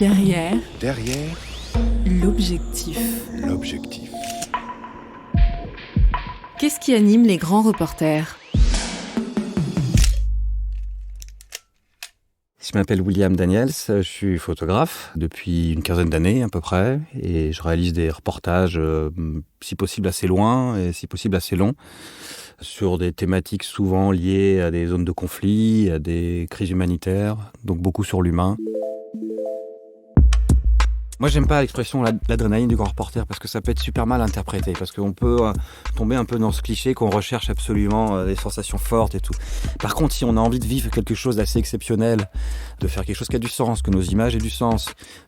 Derrière l'objectif. Qu'est-ce qui anime les grands reporters ? Je m'appelle William Daniels, je suis photographe depuis une quinzaine d'années à peu près et je réalise des reportages si possible assez loin et si possible assez longs sur des thématiques souvent liées à des zones de conflit, à des crises humanitaires, donc beaucoup sur l'humain. Moi, j'aime pas l'expression l'adrénaline du grand reporter parce que ça peut être super mal interprété, parce qu'on peut tomber un peu dans ce cliché qu'on recherche absolument des sensations fortes et tout. Par contre, si on a envie de vivre quelque chose d'assez exceptionnel, de faire quelque chose qui a du sens, que nos images aient du sens,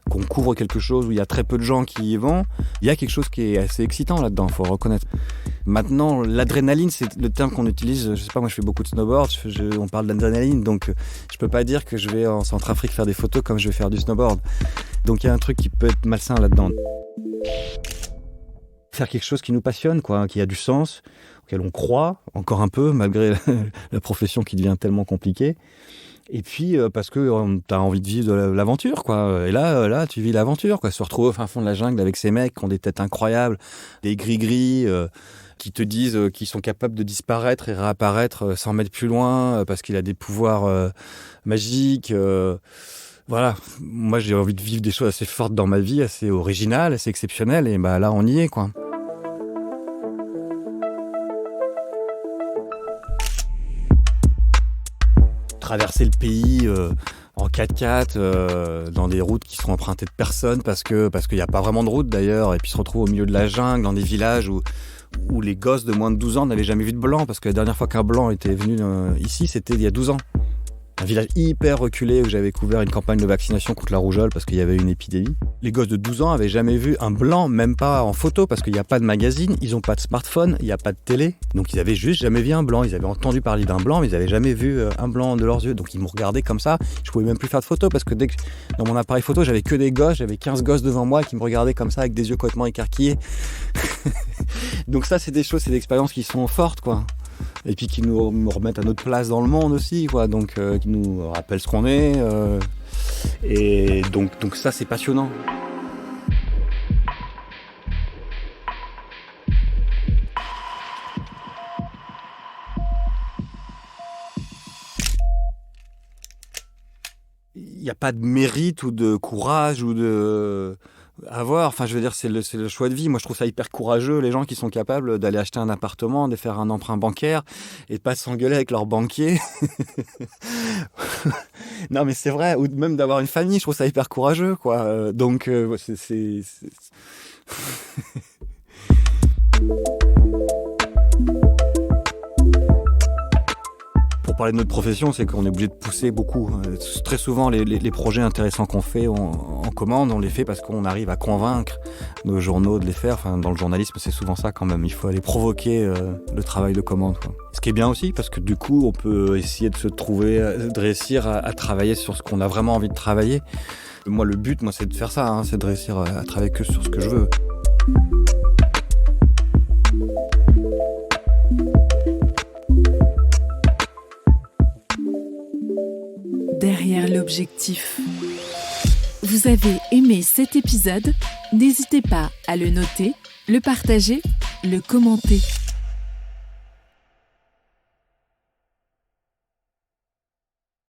qu'on couvre quelque chose où il y a très peu de gens qui y vont, il y a quelque chose qui est assez excitant là-dedans, faut reconnaître. Maintenant, l'adrénaline, c'est le terme qu'on utilise. Je sais pas, moi je fais beaucoup de snowboard, on parle d'adrénaline, donc je peux pas dire que je vais en Centrafrique faire des photos comme je vais faire du snowboard. Donc il y a un truc qui peut être malsain là-dedans. Faire quelque chose qui nous passionne, quoi, qui a du sens, auquel on croit encore un peu, malgré la profession qui devient tellement compliquée. Et puis parce que t'as envie de vivre de l'aventure, quoi. Et là, tu vis l'aventure, quoi. Se retrouver au fin fond de la jungle avec ces mecs qui ont des têtes incroyables, des gris-gris, qui te disent qu'ils sont capables de disparaître et réapparaître 100 mètres plus loin parce qu'il a des pouvoirs magiques. Voilà, moi j'ai envie de vivre des choses assez fortes dans ma vie, assez originales, assez exceptionnelles, et bah là on y est, quoi. Traverser le pays en 4x4 dans des routes qui sont empruntées de personnes parce qu'il n'y a pas vraiment de route d'ailleurs, et puis se retrouver au milieu de la jungle dans des villages où les gosses de moins de 12 ans n'avaient jamais vu de blanc, parce que la dernière fois qu'un blanc était venu ici, c'était il y a 12 ans. Un village hyper reculé où j'avais couvert une campagne de vaccination contre la rougeole parce qu'il y avait une épidémie. Les gosses de 12 ans avaient jamais vu un blanc, même pas en photo, parce qu'il n'y a pas de magazine, ils n'ont pas de smartphone, il n'y a pas de télé. Donc ils avaient juste jamais vu un blanc. Ils avaient entendu parler d'un blanc, mais ils n'avaient jamais vu un blanc de leurs yeux. Donc ils me regardaient comme ça. Je pouvais même plus faire de photos parce que dès que dans mon appareil photo, j'avais que des gosses, j'avais 15 gosses devant moi qui me regardaient comme ça avec des yeux complètement écarquillés. Donc ça, c'est des choses, c'est des expériences qui sont fortes, quoi. Et puis qui nous remettent à notre place dans le monde aussi, quoi. Donc qui nous rappellent ce qu'on est. Et donc ça, c'est passionnant. Il n'y a pas de mérite ou de courage ou de... avoir, enfin je veux dire c'est le choix de vie. Moi je trouve ça hyper courageux, les gens qui sont capables d'aller acheter un appartement, de faire un emprunt bancaire et de pas s'engueuler avec leur banquier. Non mais c'est vrai, ou même d'avoir une famille, je trouve ça hyper courageux, quoi. Donc c'est... Pour parler de notre profession, c'est qu'on est obligé de pousser beaucoup. Très souvent, les projets intéressants qu'on fait en commande, on les fait parce qu'on arrive à convaincre nos journaux de les faire. Enfin, dans le journalisme, c'est souvent ça quand même. Il faut aller provoquer le travail de commande, quoi. Ce qui est bien aussi, parce que du coup, on peut essayer de se trouver, de réussir à travailler sur ce qu'on a vraiment envie de travailler. Moi, le but, c'est de faire ça, hein, c'est de réussir à travailler que sur ce que je veux. Derrière l'objectif. Vous avez aimé cet épisode ? N'hésitez pas à le noter, le partager, le commenter.